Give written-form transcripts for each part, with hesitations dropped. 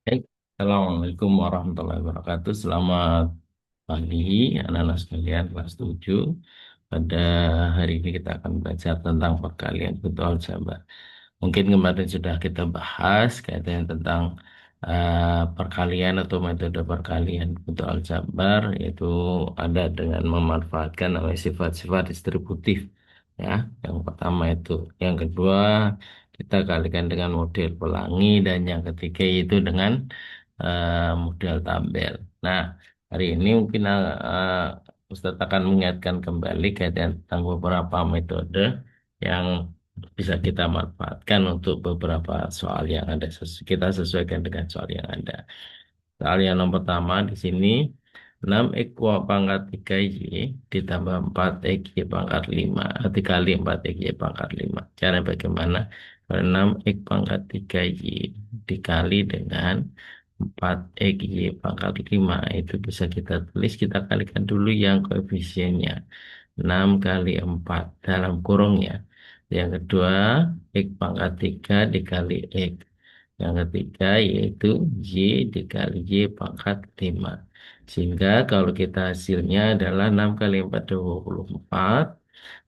Baik. Assalamualaikum warahmatullahi wabarakatuh. Selamat pagi, anak-anak sekalian kelas 7. Pada hari ini kita akan belajar tentang perkalian bentuk aljabar. Mungkin kemarin sudah kita bahas kaitan tentang perkalian atau metode perkalian bentuk aljabar, yaitu ada dengan memanfaatkan namanya sifat-sifat distributif. Ya, yang pertama itu. Yang kedua, kita kalikan dengan model pelangi, dan yang ketiga itu dengan model tabel. Nah, hari ini mungkin Ustadz akan mengingatkan kembali kaitan tentang beberapa metode yang bisa kita manfaatkan untuk beberapa soal yang ada. Kita sesuaikan dengan soal yang ada. Soal yang nomor pertama di sini 6x kuadrat pangkat 3y ditambah 4x y pangkat 5 dikali 4x y pangkat 5. Cara bagaimana? Kalau 6x pangkat 3y dikali dengan 4x y pangkat 5 itu bisa kita tulis, kita kalikan dulu yang koefisiennya. 6 kali 4 dalam kurung ya. Yang kedua, x pangkat 3 dikali x. Yang ketiga yaitu Y dikali Y pangkat 5. Sehingga kalau kita hasilnya adalah 6 kali 4 24.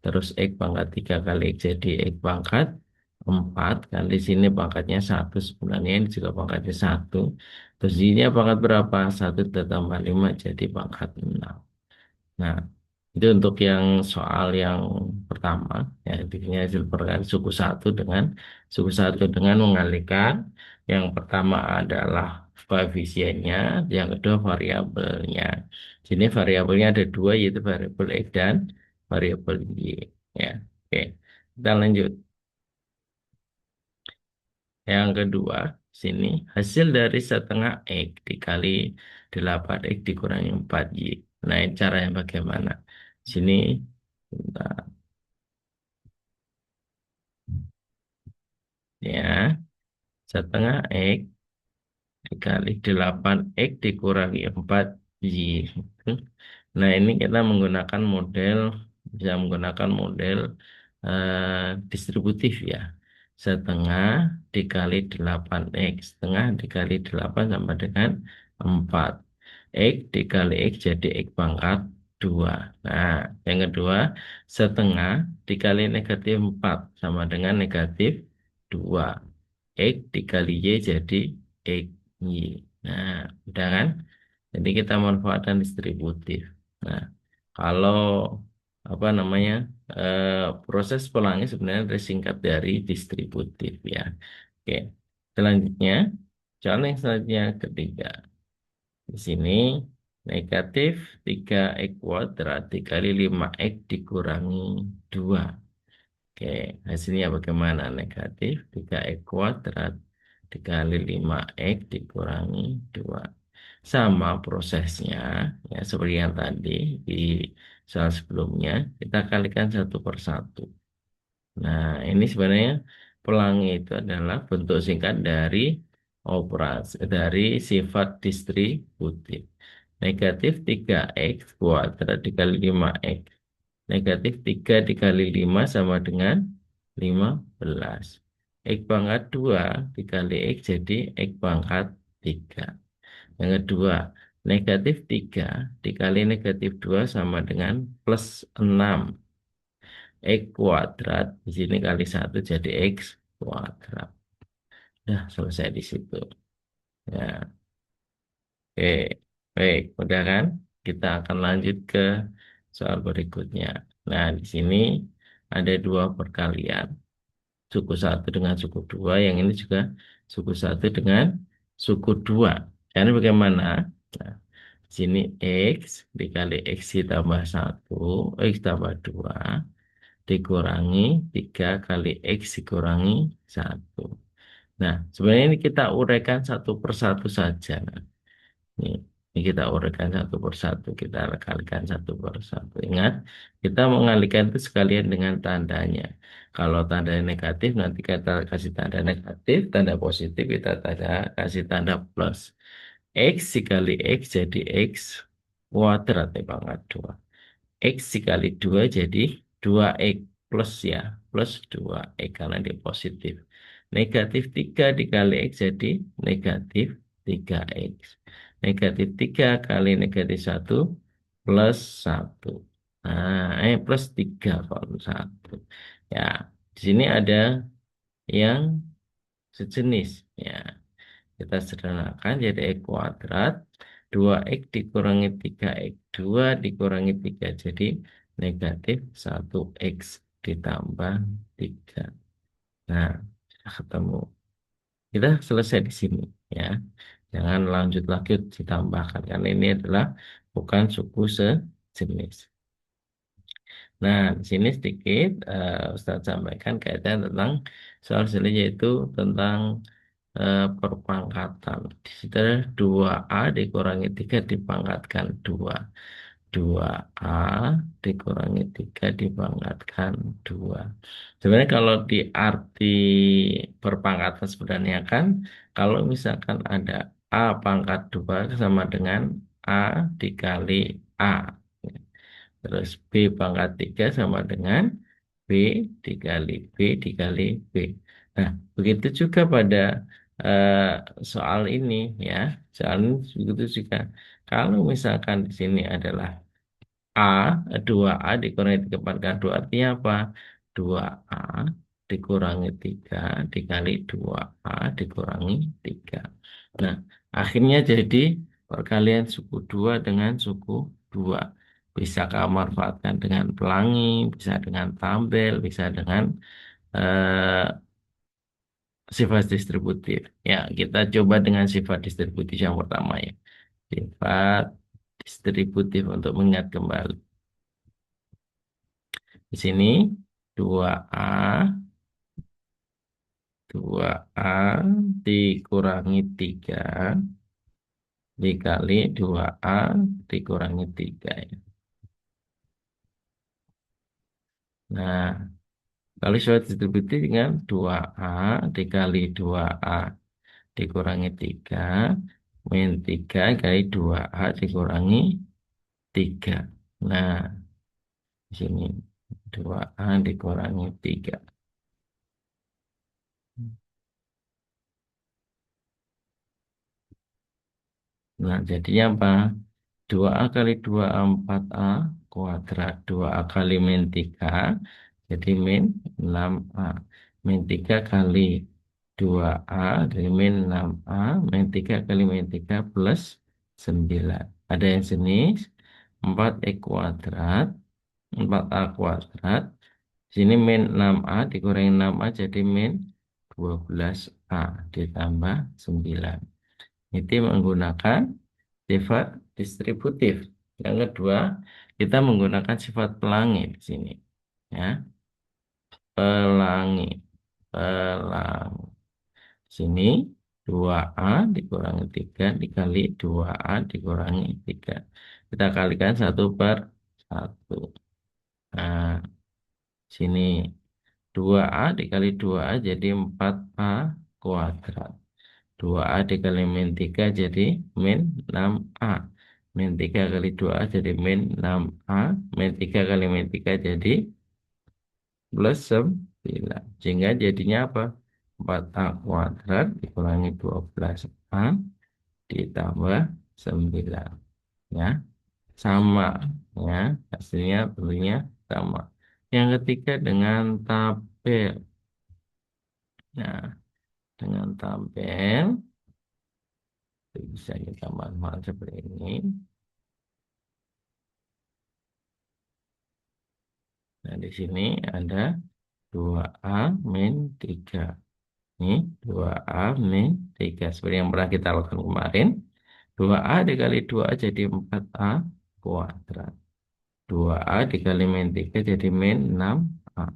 Terus X pangkat 3 kali X jadi X pangkat 4. Kan di sini pangkatnya 1. Sebenarnya ini juga pangkatnya 1. Terus Y-nya pangkat berapa? 1 ditambah 5 jadi pangkat 6. Nah, itu untuk yang soal yang pertama, ya, intinya hasil perkalian suku satu dengan mengalihkan. Yang pertama adalah koefisiennya, yang kedua variabelnya. Sini variabelnya ada dua, yaitu variabel X dan variabel Y. Ya, oke. Kita lanjut. Yang kedua, sini hasil dari setengah X dikali 8x dikurangi 4y. Nah, ini caranya bagaimana? Sini, bentar, ya, setengah X dikali 8x dikurangi 4y. Nah, ini kita menggunakan model, bisa menggunakan model distributif ya. Setengah dikali 8x. Setengah dikali 8 sama dengan 4. X dikali X jadi X pangkat 2. Nah, yang kedua, setengah dikali negatif 4 sama dengan negatif 2. X dikali Y jadi X Y. Nah, udah kan? Jadi kita manfaatkan distributif. Nah, kalau apa namanya proses pelangi sebenarnya tersingkat dari distributif ya. Oke, selanjutnya, contoh yang selanjutnya ketiga. Di sini negatif 3x kuadrat dikali 5x dikurangi 2. Oke, hasilnya bagaimana? Negatif 3x kuadrat dikali 5x dikurangi 2. Sama prosesnya, ya seperti yang tadi di soal sebelumnya, kita kalikan satu per satu. Nah, ini sebenarnya pelangi itu adalah bentuk singkat dari dari sifat distributif. Negatif 3x kuadrat dikali 5x. Negatif 3 dikali 5 sama dengan 15. X pangkat 2 dikali X jadi X pangkat 3. Yang kedua, negatif 3 dikali negatif 2 sama dengan plus 6. X kuadrat, di sini kali 1 jadi X kuadrat. Nah, selesai di situ. Ya, oke. Baik, udah kan? Kita akan lanjut ke soal berikutnya. Nah, di sini ada dua perkalian. Suku satu dengan suku dua, yang ini juga suku satu dengan suku dua. Jadi bagaimana? Nah, di sini X dikali X ditambah satu, X tambah 2 dikurangi 3 kali X dikurangi satu. Nah, sebenarnya ini kita uraikan satu per satu saja. Nah, ini kita uraikan satu per satu, kita kalikan satu per satu. Ingat, kita mengalihkan itu sekalian dengan tandanya. Kalau tanda negatif, nanti kita kasih tanda negatif, tanda positif, kita kasih tanda plus. X dikali X jadi X kuadrat ya pangkat 2. X dikali 2 jadi 2x plus ya, plus 2x karena dia positif. Negatif 3 dikali X jadi negatif 3X. Negatif 3 kali negatif 1 plus 1. Nah, plus 3 kalau 1. Ya, di sini ada yang sejenis. Ya, kita sederhanakan jadi X kuadrat. 2X dikurangi 3X. 2 dikurangi 3. Jadi negatif 1X ditambah 3. Nah, ketemu. Kita selesai di sini ya. Jangan lanjut lagi ditambahkan karena ini adalah bukan suku sejenis. Nah, di sini sedikit Ustaz sampaikan kaitan tentang soal sini yaitu tentang perpangkatan. Di situ ada 2A dikurangi 3 dipangkatkan 2. 2A dikurangi 3 dipangkatkan 2. Sebenarnya kalau di arti perpangkatan sebenarnya kan kalau misalkan ada A pangkat 2 sama dengan A dikali A. Terus B pangkat 3 sama dengan B dikali B dikali B. Nah, begitu juga pada eh, soal ini ya. Soal ini begitu juga. Kalau misalkan di sini adalah A, 2A dikurangi 3 pangkat 2 artinya apa? 2A dikurangi 3 dikali 2A dikurangi 3. Nah, akhirnya jadi perkalian suku 2 dengan suku 2. Bisa kamu manfaatkan dengan pelangi, bisa dengan tabel, bisa dengan eh, sifat distributif. Ya, kita coba dengan sifat distributif yang pertama ya. Sifat distributif untuk mengingat kembali. Di sini 2A 2A dikurangi 3 dikali 2A dikurangi 3 ya. Nah, kalau suatu distributif dengan 2A dikali 2A dikurangi 3 min 3 kali 2A dikurangi 3. Nah, di sini 2A dikurangi 3. Nah, jadinya apa? 2A kali 2A 4A kuadrat. 2A kali min 3 jadi min 6A. Min 3 kali 2A jadi min 6A. Min 3 kali min 3 plus 9. Ada yang jenis 4X kuadrat. 4A kuadrat. Sini min 6A dikurangi 6A jadi min 12A ditambah 9. Itu menggunakan sifat distributif. Yang kedua, kita menggunakan sifat pelangi di sini. Ya, pelangi. Pelangi. Sini 2A dikurangi 3 dikali 2A dikurangi 3. Kita kalikan 1/1. Nah, sini 2A dikali 2A jadi 4A kuadrat. 2A dikali min 3 jadi min 6A. Min 3 kali 2A jadi min 6A. Min 3 kali min 3 jadi plus 9. Sehingga jadinya apa? 4A kuadrat dikurangi 12A ditambah 9. Ya, sama. Ya, hasilnya tentunya sama. Yang ketiga dengan tabel. Nah, dengan tabel bisa kita manfaatkan seperti ini. Nah, di sini ada 2A min 3. Ini 2A min 3. Seperti yang pernah kita lakukan kemarin. 2A dikali 2A jadi 4A kuadrat. 2A dikali min 3 jadi min 6A.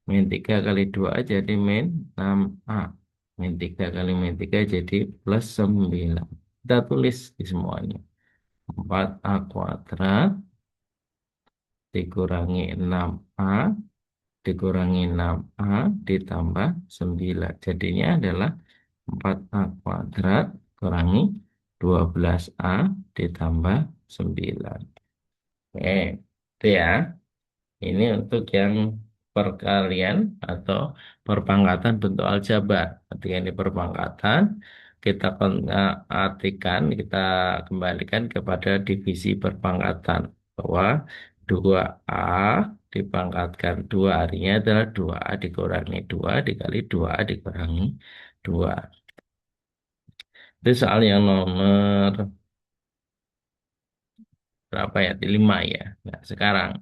Min 3 kali 2A jadi min 6A. Min 3 kali min 3 jadi plus 9. Kita tulis di semuanya. 4A kuadrat dikurangi 6A dikurangi 6A ditambah 9. Jadinya adalah 4A kuadrat kurangi 12A ditambah 9. Oke, itu ya. Ini untuk yang perkalian atau perpangkatan bentuk aljabar. Ketika ini perpangkatan, artikan, kita kembalikan kepada divisi perpangkatan. Bahwa 2A dipangkatkan 2 artinya adalah 2A dikurangi 2 dikali 2A dikurangi 2. Itu soal yang nomor berapa ya? Di 5 ya. Nah, sekarang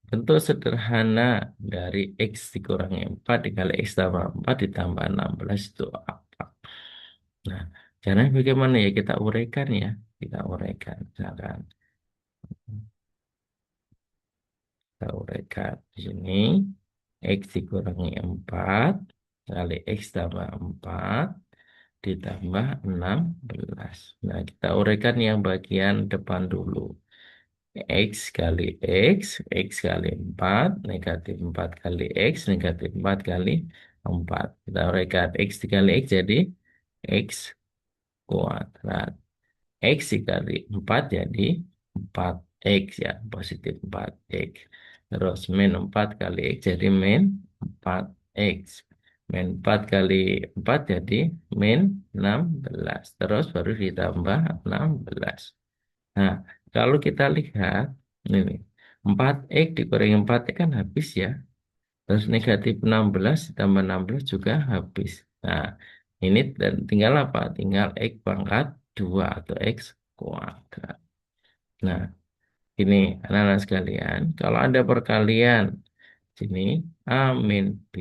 bentuk sederhana dari X dikurangi 4 dikali X tambah 4 ditambah 16 itu apa? Nah, caranya bagaimana ya? Kita uraikan ya. Kita uraikan. Misalkan, kita uraikan di sini. X dikurangi 4 kali X tambah 4 ditambah 16. Nah, kita uraikan yang bagian depan dulu. X kali X, X kali 4, negatif 4 kali X, negatif 4 kali 4. Kita uraikan X dikali X jadi X kuadrat. X dikali 4 jadi 4X ya, positif 4X. Terus min 4 kali X jadi min 4X. Min 4 kali 4 jadi min 16. Terus baru ditambah 16. Nah, kalau kita lihat, ini 4X dikurangi 4X kan habis ya. Terus negatif 16 ditambah 16 juga habis. Nah, ini dan tinggal apa? Tinggal X pangkat 2 atau X kuadrat. Nah, ini anak-anak sekalian, kalau ada perkalian sini A min B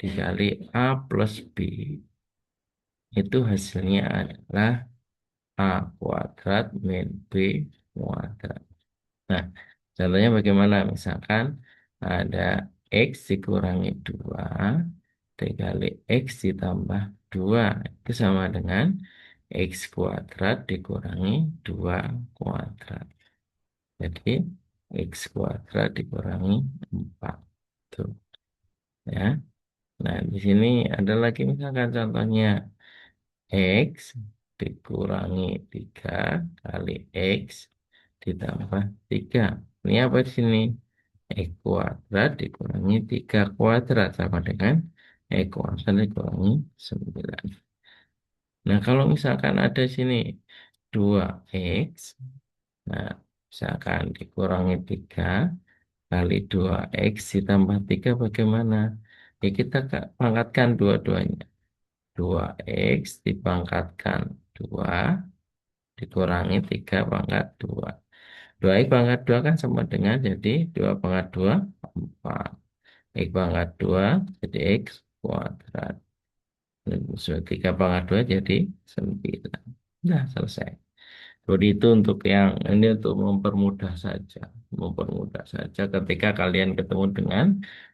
dikali A plus B, itu hasilnya adalah A kuadrat min B kuadrat. Nah, contohnya bagaimana? Misalkan ada X dikurangi 2 dikali X ditambah 2. Itu sama dengan X kuadrat dikurangi 2 kuadrat. Jadi X kuadrat dikurangi 4. Tuh, ya. Nah, di sini ada lagi misalkan contohnya X dikurangi 3 kali X ditambah 3. Ini apa di sini? X kuadrat dikurangi 3 kuadrat sama dengan X kuadrat dikurangi 9. Nah, kalau misalkan ada sini 2X, nah, misalkan dikurangi 3 kali 2X ditambah 3 bagaimana? Ya, kita pangkatkan dua-duanya. 2X dipangkatkan 2 dikurangi 3 pangkat 2. 2X pangkat 2 kan sama dengan jadi 2 pangkat 2, 4. X pangkat 2 jadi X kuadrat. 3 pangkat 2 jadi 9. Nah, selesai. Jadi itu untuk yang ini untuk mempermudah saja. Mempermudah saja ketika kalian ketemu dengan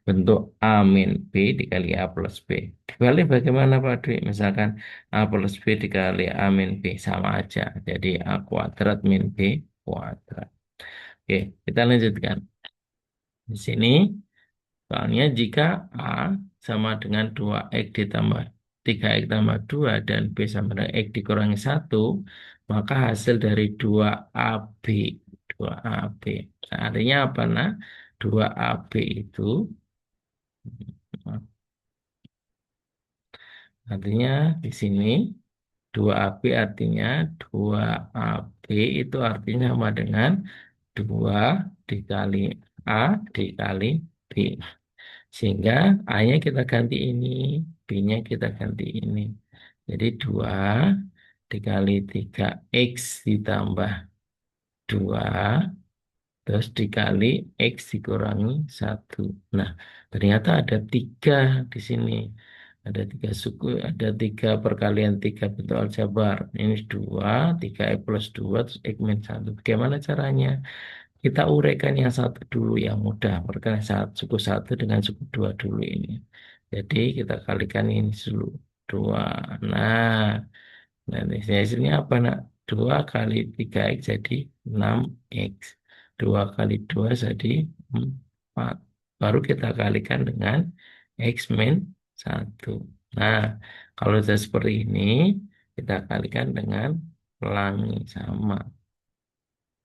bentuk A min B dikali A plus B. Dibalik bagaimana Pak Dwi? Misalkan A plus B dikali A min B sama aja. Jadi A kuadrat min B kuadrat. Oke, kita lanjutkan. Di sini, soalnya jika A sama dengan 2X ditambah 3X tambah 2 dan B sama dengan X dikurangi 1, maka hasil dari 2AB. 2AB. Nah, artinya apa, nah? 2AB itu, artinya di sini 2AB artinya 2AB itu artinya sama dengan 2 dikali A dikali B. Sehingga A-nya kita ganti ini, B-nya kita ganti ini. Jadi 2 dikali 3X ditambah 2, terus dikali X dikurangi 1. Nah, ternyata ada 3 di sini. Ada 3 suku, ada 3 perkalian 3 bentuk aljabar. Ini 2, 3X plus 2, terus X min 1. Bagaimana caranya? Kita uraikan yang satu dulu yang mudah. Perkalian suku 1 dengan suku 2 dulu ini. Jadi kita kalikan ini dulu. 2. Nah, nah, hasilnya apa nak? 2 kali 3X jadi 6X. 2 kali 2 jadi 4. Baru kita kalikan dengan X min 1. Nah, kalau sudah seperti ini, kita kalikan dengan pelangi sama.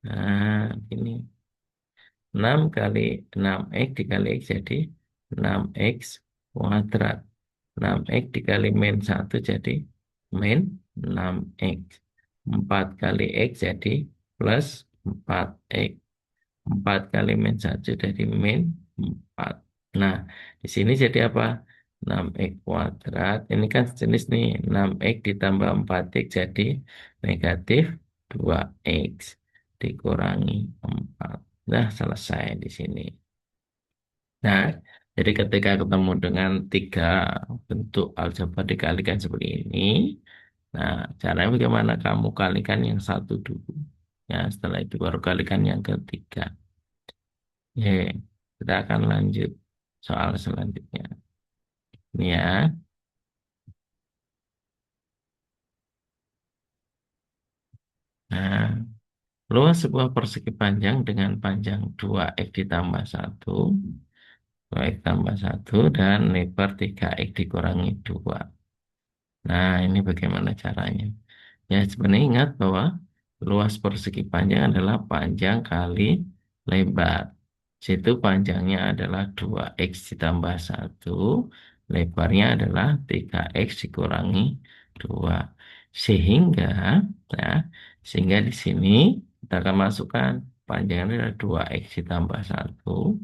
Nah, ini 6 kali 6X dikali X jadi 6X kuadrat. 6X dikali min 1 jadi min 6X. 4 kali X jadi plus 4X. 4 kali min 1 dari min 4. Nah, di sini jadi apa? 6X kuadrat. Ini kan sejenis nih. 6X ditambah 4X jadi negatif 2X. Dikurangi 4. Nah, selesai di sini. Nah, jadi ketika ketemu dengan tiga bentuk aljabar dikalikan seperti ini, nah, caranya bagaimana kamu kalikan yang satu dulu. Ya, setelah itu baru kalikan yang ketiga. Ya, kita akan lanjut soal selanjutnya. Ini ya. Nah, luas sebuah persegi panjang dengan panjang 2x ditambah 1, 2x tambah 1, dan lebar 3x dikurangi 2. Nah, ini bagaimana caranya? Ya, sebenarnya ingat bahwa luas persegi panjang adalah panjang kali lebar. Situ panjangnya adalah 2x ditambah 1, lebarnya adalah 3x dikurangi 2. Sehingga, nah, sehingga di sini kita akan masukkan panjangnya adalah 2x ditambah 1,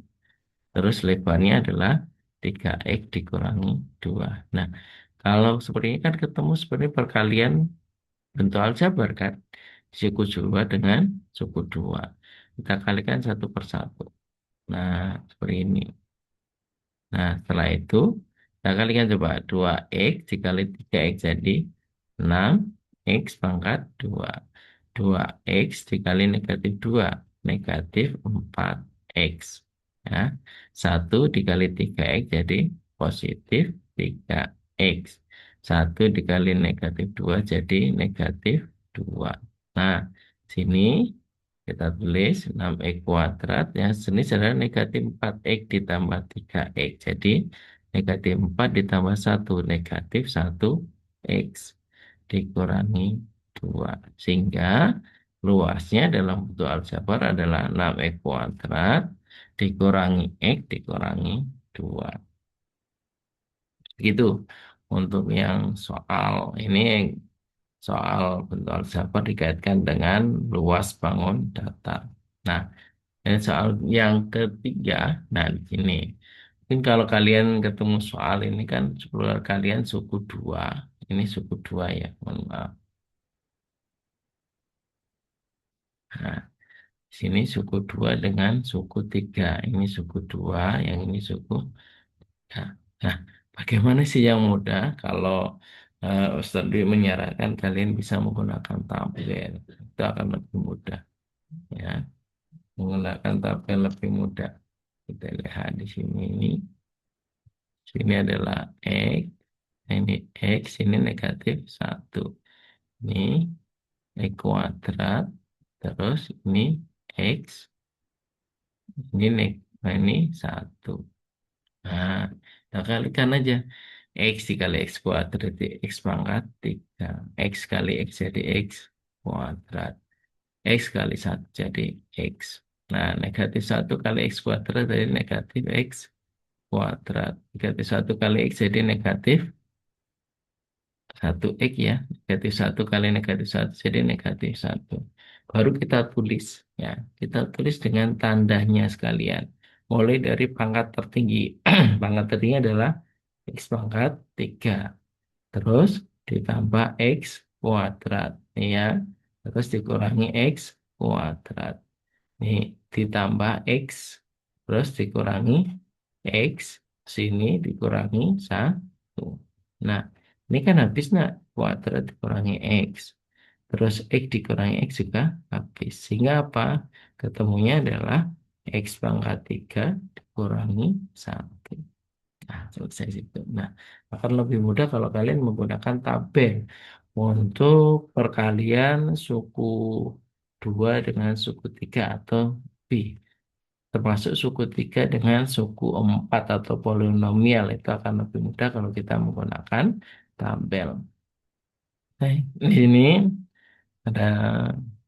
terus lebarnya adalah 3x dikurangi 2. Nah, kalau seperti ini kan ketemu sebenarnya perkalian bentuk aljabar kan. Suku 2 dengan suku 2. Kita kalikan satu per satu. Nah, seperti ini. Nah, setelah itu, kita kalikan coba 2x dikali 3x jadi 6x pangkat 2. 2x dikali negatif 2, negatif 4x. Ya. 1 dikali 3x jadi positif 3x. 1 dikali negatif 2 jadi negatif 2. Nah, sini kita tulis 6x kuadrat, ya jenis adalah negatif 4x ditambah 3x. Jadi negatif 4 ditambah 1, negatif 1x dikurangi 2. Sehingga luasnya dalam bentuk aljabar adalah 6x kuadrat dikurangi x dikurangi 2. Gitu untuk yang soal ini, soal bentuk aljabar dikaitkan dengan luas bangun datar. Nah, ini soal yang ketiga. Nah, di sini mungkin kalau kalian ketemu soal ini kan sepuluh kalian suku 2. Ini suku 2 ya, mohon maaf. Nah, di sini suku 2 dengan suku 3. Ini suku 2, yang ini suku. Nah, nah, bagaimana sih yang mudah kalau Ustaz Dwi menyarankan kalian bisa menggunakan tabel. Itu akan lebih mudah. Ya, menggunakan tabel lebih mudah. Kita lihat di sini ini. Sini adalah X. Ini X, ini negatif 1. Ini X kuadrat. Terus ini X. Nah, ini 1. Nah, kita kalikan aja. X dikali X kuadrat jadi X pangkat 3. X kali X jadi X kuadrat. X kali 1 jadi X. Nah, negatif 1 kali X kuadrat jadi negatif X kuadrat. Negatif 1 kali X jadi negatif 1x ya. Negatif 1 kali negatif 1 jadi negatif 1. Baru kita tulis ya. Kita tulis dengan tandanya sekalian. Mulai dari pangkat tertinggi. Pangkat tertinggi adalah X pangkat 3. Terus ditambah X kuadrat. Ya. Terus dikurangi X kuadrat. Nih, ditambah X. Terus dikurangi X. Sini dikurangi 1. Nah, ini kan habis nak. Kuadrat dikurangi X. Terus X dikurangi X juga habis. Sehingga apa? Ketemunya adalah X pangkat 3 dikurangi 1. Nah, selesai situ. Nah, akan lebih mudah kalau kalian menggunakan tabel untuk perkalian suku 2 dengan suku 3 atau B. Termasuk suku 3 dengan suku 4 atau polinomial. Itu akan lebih mudah kalau kita menggunakan tabel. Nah, di sini ada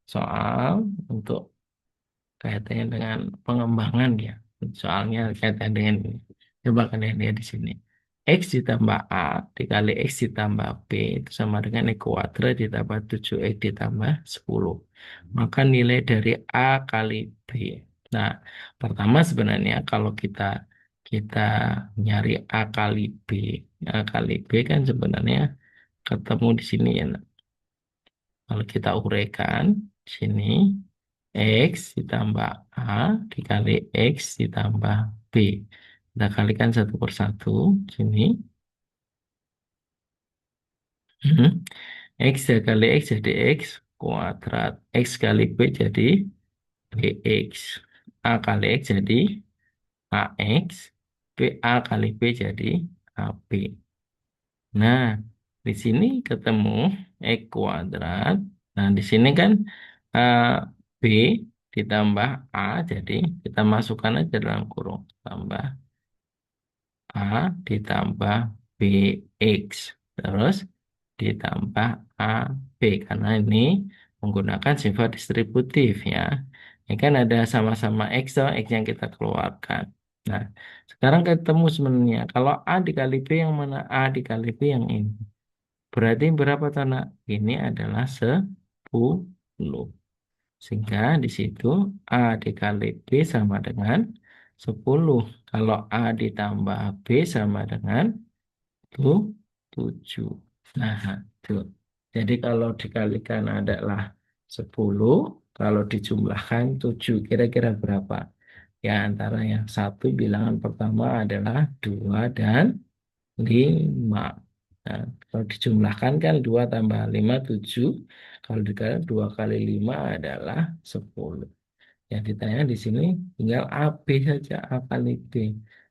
soal untuk kaitannya dengan pengembangan ya. Soalnya kaitan dengan ini. Coba kalian lihat di sini. X ditambah A dikali X ditambah B itu sama dengan X kuadrat ditambah 7X ditambah 10. Maka nilai dari A kali B. Nah, pertama sebenarnya kalau kita kita nyari A kali B, A kali B kan sebenarnya ketemu di sini ya. Nak. Kalau kita uraikan di sini X ditambah A dikali X ditambah B. Kita kalikan satu per satu. Sini. Mhm. X kali X jadi X kuadrat. X kali B jadi BX. A kali X jadi AX. A kali B jadi AB. Nah, di sini ketemu X kuadrat. Nah, di sini kan eh, B ditambah A. Jadi kita masukkan aja dalam kurung. Tambah A ditambah BX. Terus ditambah AB. Karena ini menggunakan sifat distributif ya. Ini kan ada sama-sama X, so X yang kita keluarkan. Nah, sekarang ketemu sebenarnya. Kalau A dikali B yang mana? A dikali B yang ini. Berarti berapa tanah? Ini adalah 10. Sehingga di situ A dikali B sama dengan 10. Kalau A ditambah B sama dengan tu- 7. Nah, itu. Jadi kalau dikalikan adalah 10, kalau dijumlahkan 7. Kira-kira berapa? Ya, antara yang satu bilangan pertama adalah 2 dan 5. Nah, kalau dijumlahkan kan 2 tambah 5 7. Kalau dikali 2 kali 5 adalah 10. Yang ditanya di sini tinggal AB saja, A kali B.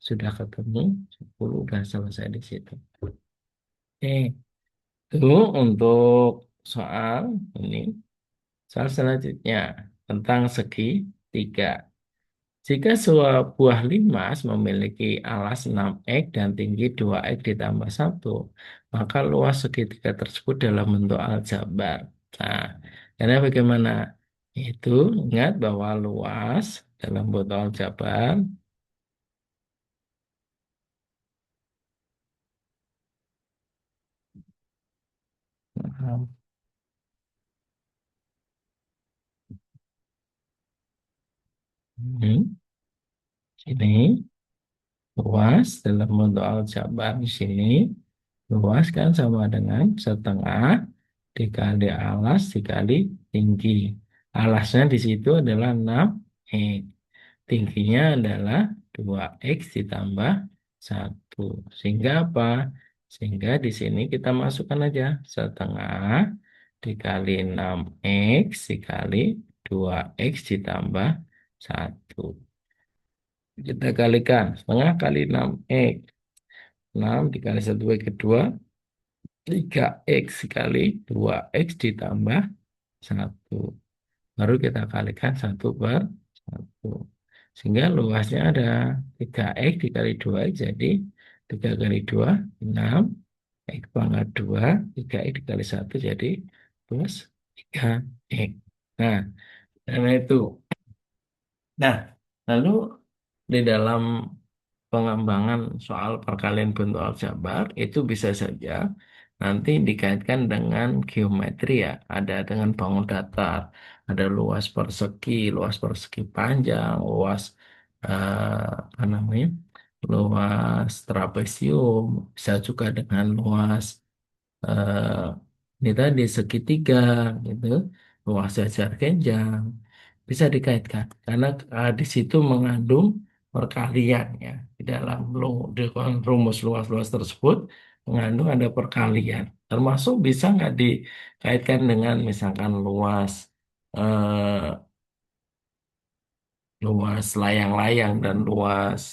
Sudah ketemu 10, sudah selesai di situ. Oke, itu untuk soal ini. Soal selanjutnya tentang segitiga. Jika sebuah buah limas memiliki alas 6x dan tinggi 2x ditambah 1, maka luas segitiga tersebut dalam bentuk aljabar. Nah, karena bagaimana? Itu ingat bahwa luas dalam bentuk aljabar. Hmm, Sini luas dalam bentuk aljabar di sini. Luas kan sama dengan setengah dikali alas dikali tinggi. Alasnya di situ adalah 6x. Tingginya adalah 2x ditambah 1. Sehingga apa? Sehingga di sini kita masukkan aja setengah dikali 6x dikali 2x ditambah 1. Kita kalikan setengah kali 6x. 6 dikali 1 kedua 3x kali 2x ditambah 1. Baru kita kalikan 1/1. Sehingga luasnya ada 3x dikali 2x jadi 3 kali 2 6. X pangkat 2 3x dikali 1 jadi plus 3x. Nah, karena itu. Nah, lalu di dalam pengembangan soal perkalian bentuk aljabar itu bisa saja nanti dikaitkan dengan geometri ya. Ada dengan bangun datar, ada luas persegi panjang, luas apa namanya, luas trapesium, bisa juga dengan luas eh, ini tadi segitiga gitu, luas jajar genjang bisa dikaitkan karena di situ mengandung perkalian ya di dalam di rumus luas-luas tersebut mengandung ada perkalian termasuk bisa nggak dikaitkan dengan misalkan eh, luas layang-layang dan luas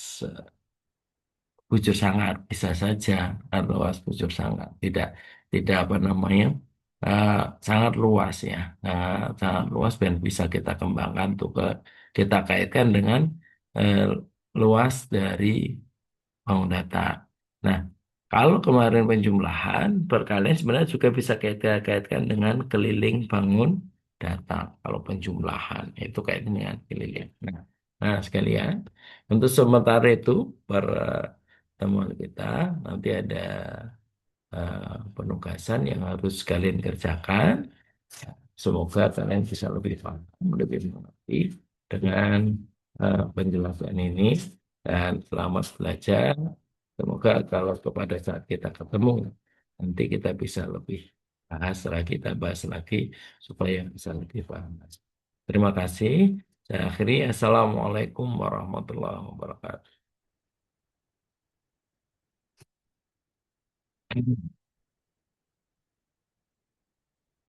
bujur sangat bisa saja luas bujur sangat tidak tidak apa namanya eh, sangat luas ya. Sangat luas dan bisa kita kembangkan tuh kita kaitkan dengan eh, luas dari bangun data. Nah, kalau kemarin penjumlahan perkalian sebenarnya juga bisa kita kaitkan dengan keliling bangun data. Kalau penjumlahan itu kaitan dengan keliling. Nah, sekalian untuk sementara itu per temuan kita. Nanti ada penugasan yang harus kalian kerjakan. Semoga kalian bisa lebih paham, lebih mengerti dengan penjelasan ini. Dan selamat belajar. Semoga kalau kepada saat kita ketemu, nanti kita bisa lebih bahas lagi, kita bahas lagi supaya bisa lebih paham. Terima kasih. Saya akhiri. Assalamualaikum warahmatullahi wabarakatuh.